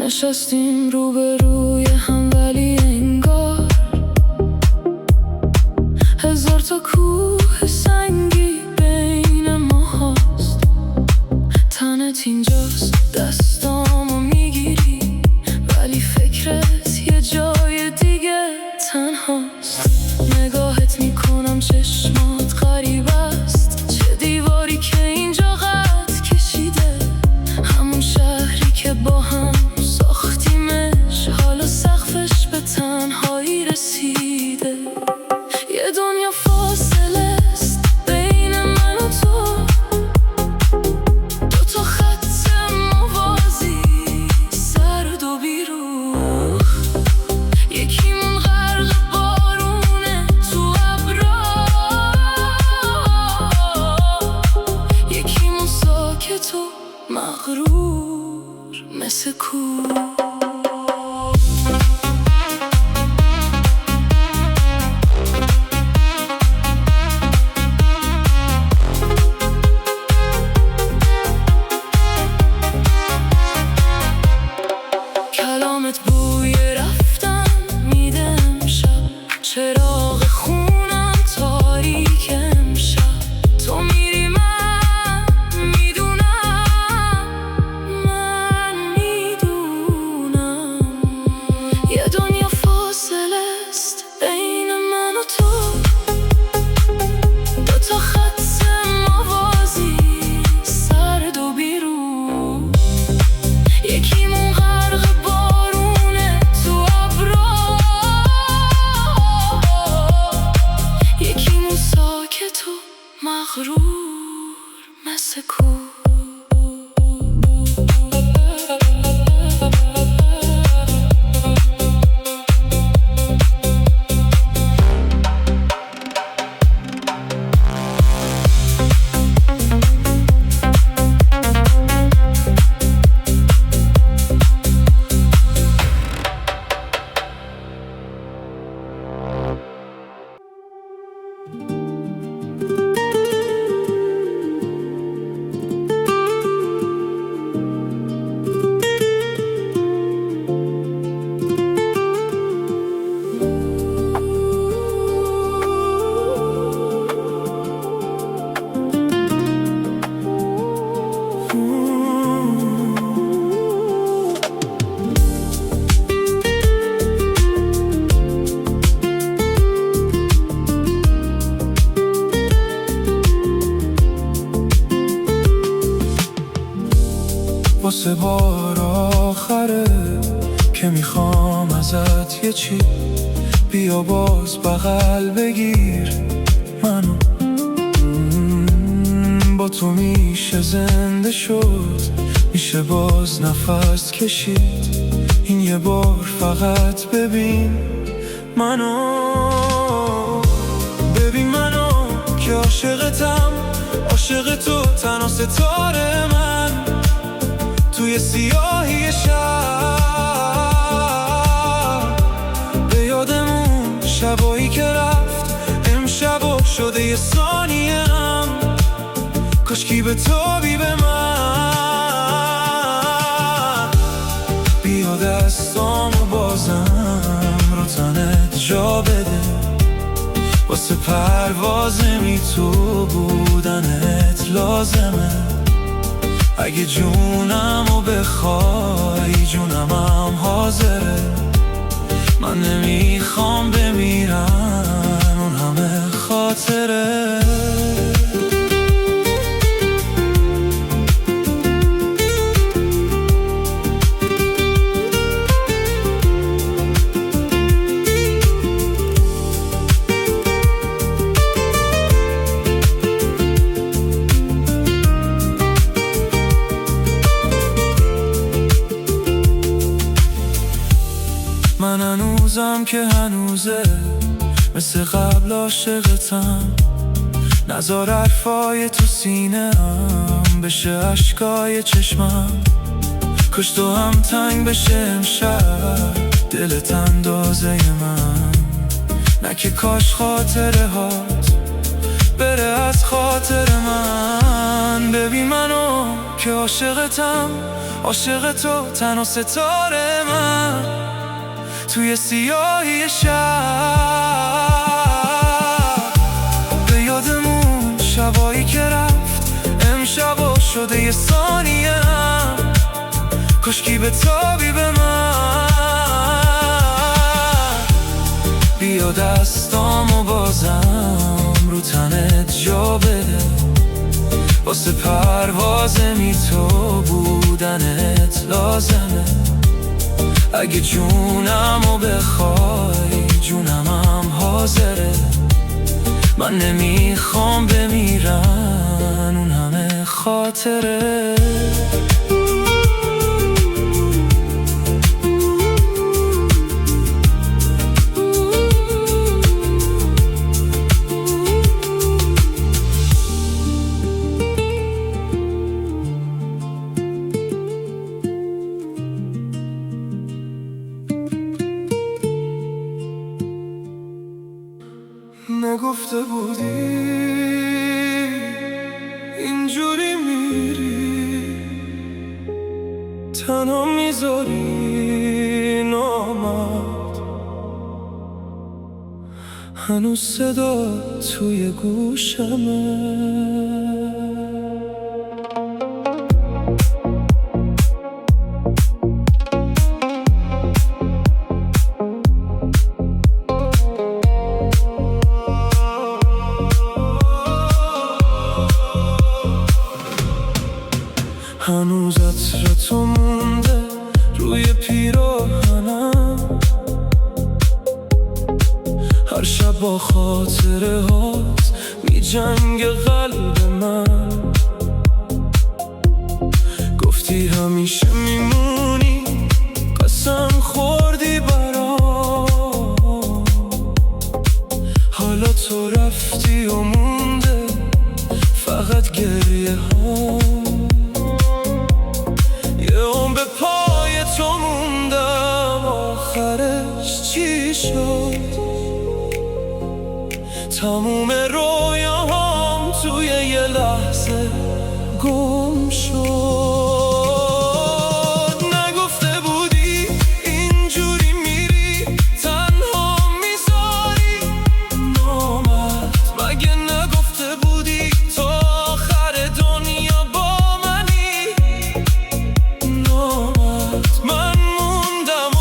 نشستیم روبروی هم ولی انگار هزار تا کوه سنگی بین ما هست. تنت اینجاست، دستامو میگیری ولی فکرت یه جای دیگه تنهاست. نگاهت میکنم چشمات غریب است، چه دیواری که اینجا قد کشیده. همون شهری که با هم ساختیمش حالا سقفش به تنهایی رسیده. یه دنیا فاصله است بین من و تو، دوتا خط موازی سرد و بیروح. یکیمون غرق بارونه تو ابرا، یکیمون ساکت و مغرور مثل کوه. کلامت بوی رفتن میده امشب، چراغ خونم تاریک امشب. تو میری من میدونم، من میدونم. یه دنیا فاصله است بین من و تو، دوتا خط موازی سرد و بیروح. یکیمون غرق بارونه تو ابرا، یکیمون ساکت و مغرور مثل کوه. واسه بار آخره که میخوام ازت یه چی، بیا باز بغل بگیر منو. با تو میشه زنده شد، میشه باز نفس کشید. این یه بار فقط ببین منو، ببین منو که عاشقتم، عاشق تو تنها ستاره من. توی سیاهی شب به یادمون شبایی که رفت، امشبا شده یه ثانیه هم. کاشکی به تو بی به من، بیا دستامو بازم رو تنت جا بده. واسه پرواز می تو بودنت لازمه. اگه جونمو بخوای جونمم حاضره. من نمیخوام بمیرم اون همه خاطره. من هنوزم که هنوزه مثل قبل عاشقتم. نذار حرفای تو سینه‌ام بشه اشکای چشمم. کاش تو هم تنگ بشه امشب دلت اندازه من. نه که کاش خاطره هات بره از خاطر من. ببین منو که عاشقتم، عاشق تو تنها ستاره من توی سیاهی شب. به یادمون شبایی که رفت، امشبا شده یه ثانیه هم، کاشکی به تابی به من. بیا دستامو بازم رو تنت جا بده، واسه پرواز می تو بودنت لازمه. اگه جونمو بخوای جونمم حاضره. من نمیخوام بمیرن اون همه خاطره. نگفته بودی اینجوری میری، تنها میذاری نامد. هنوز صدا توی گوشمه. هنوز عطر تو مونده روی پیراهنم، هر شب با خاطره هات می جنگ قلب من. گفتی همیشه میمونی، قسم خوردی برام. حالا تو رفتی و مونده فقط گریه ها. به پای تو موندم، آخرش چی شد؟ تموم رویاهام توی یه لحظه گم شد. نگفته بودی اینجوری میری، تنها میذاری نامد. مگه نگفته بودی تو آخر دنیا با منی؟ من موندم و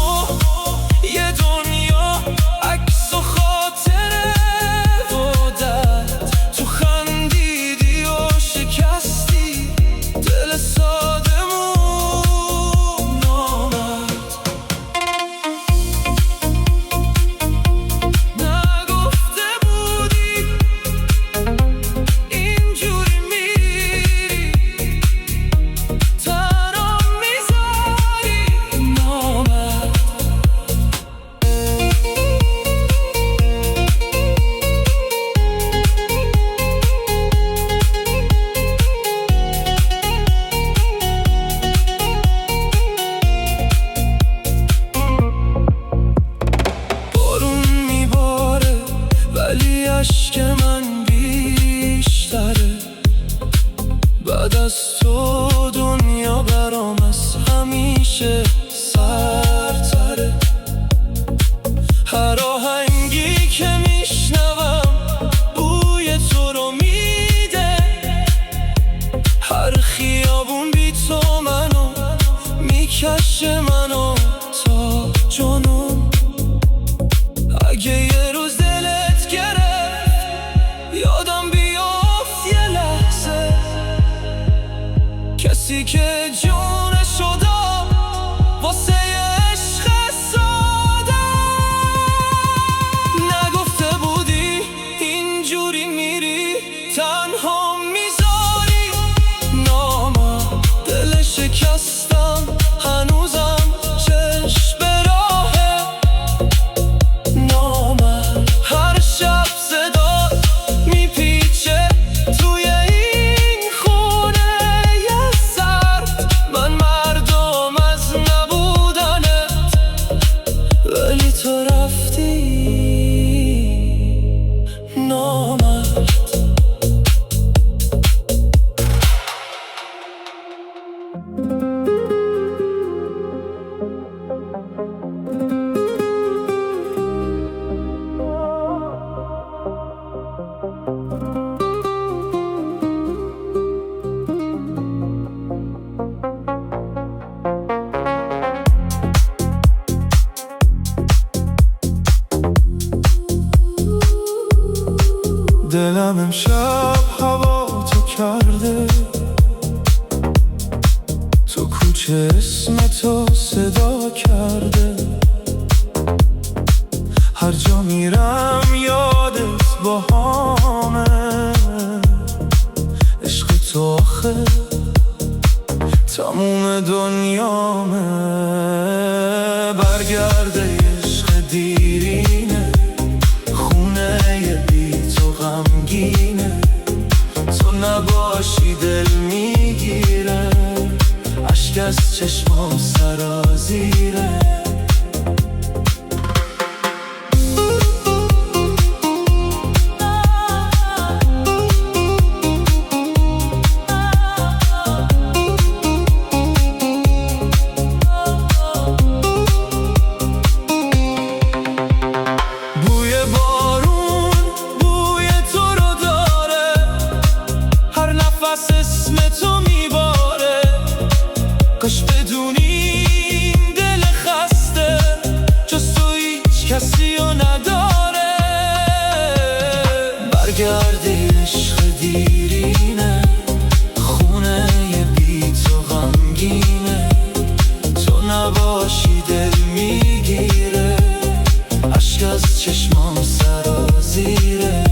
یه دنیا عکس و خاطره و درد. تو خندیدی و شکستی دل سادمون نامد. نگفته بودی اینجوری میری، تنها میذاری نامد. بارون میباره ولی اشک من بیشتره. بعد از تو دنیا برام از همیشه سرتره. هر آهنگی که میشنوم بوی تو رو میده. هر خیابون بی تو منو میکشه، منو تا جنون. اگه یه روز دلت گرفت یادم بیافت یه لحظه، کسی که جونشو داد واسه عشق ساده. نگفته بودی اینجوری میری، تنها میذاری نامم. دل شکستم هنوزم دلم امشب هوا تو کرده، تو کوچه اسم تو صدا کرده. هر جا میرم یادت با همه، عشق تو آخه تموم دنیامه. برگرده عشق دیرینه، خونه بی تو غمگینه. تو نباشی دل میگیره، اشک از چشمام سرازیره. اسم تو میباره، کاش بدونیم دل خسته جز تو هیچ کسی رو نداره. برگرده عشق دیرینه، خونه بی تو غمگینه. تو نباشی دل میگیره، اشک از چشمام سرازیره.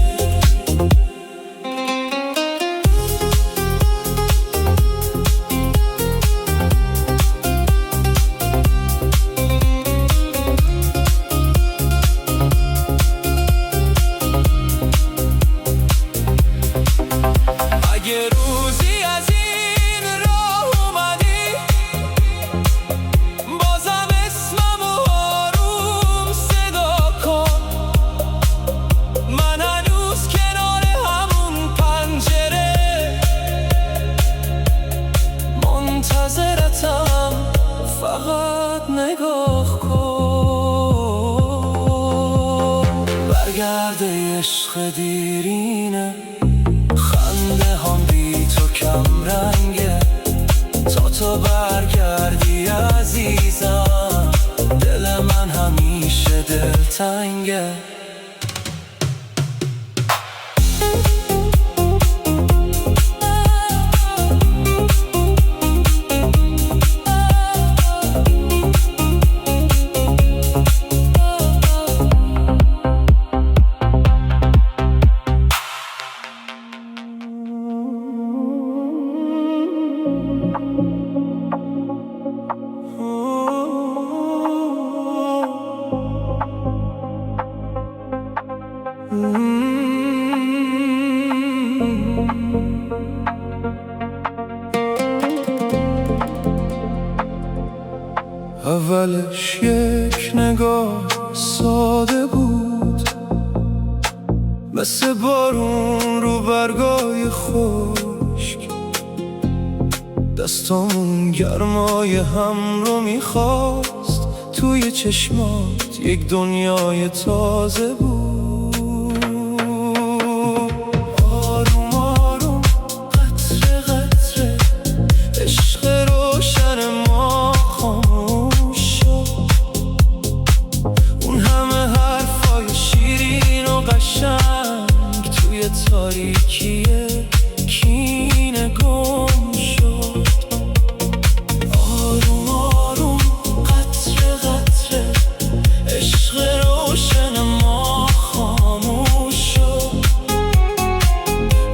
اگه روزی از این راه اومدی، بازم اسممو آروم صدا کن. من هنوز کنار همون پنجره منتظرتم، فقط نگاه کن. برگرده عشق دیرینه، خنده هم بی تو کم رنگه. تا تو برگردی عزیزم، دل من همیشه دلتنگه. اولش یک نگاه ساده بود، مثل بارون رو برگای خشک. دستامون گرمای هم رو میخواست، توی چشمات یک دنیای تازه بود. آروم آروم قطره قطره، عشق روشن ما خاموش شد. اون همه حرفای شیرین و قشنگ توی تاریکی کینه گم شد. آروم آروم قطره قطره، عشق روشن ما خاموش شد.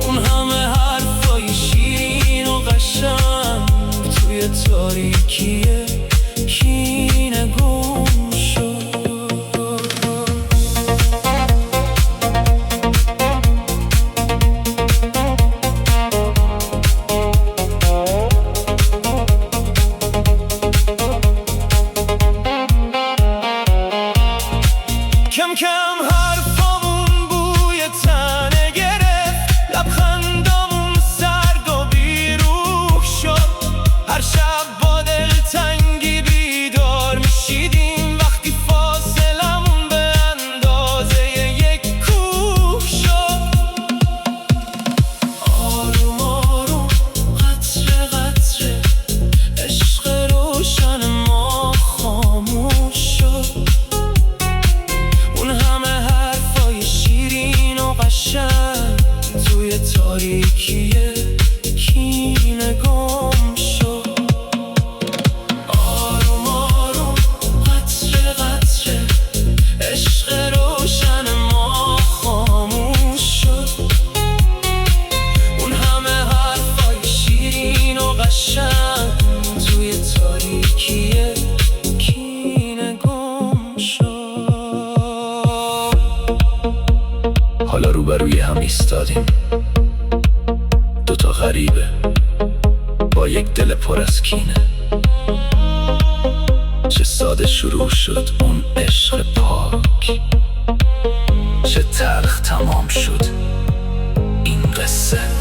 اون همه حرفای شیرین و قشنگ توی تاریکی کینه گم شد. کم کم حرفامون بوی تنه گرفت، لبخندامون سرد و بیروح شد. هر شب با دلتنگی بیدار میشیدیم، وقتی فاصلمون به اندازه یک کوه شد. آروم آروم قطره قطره، عشق روشن ما خاموش شد. اون همه هم ایستادیم، دوتا غریبه با یک دل پر از کینه. چه ساده شروع شد اون عشق پاک، چه تلخ تمام شد این قصه.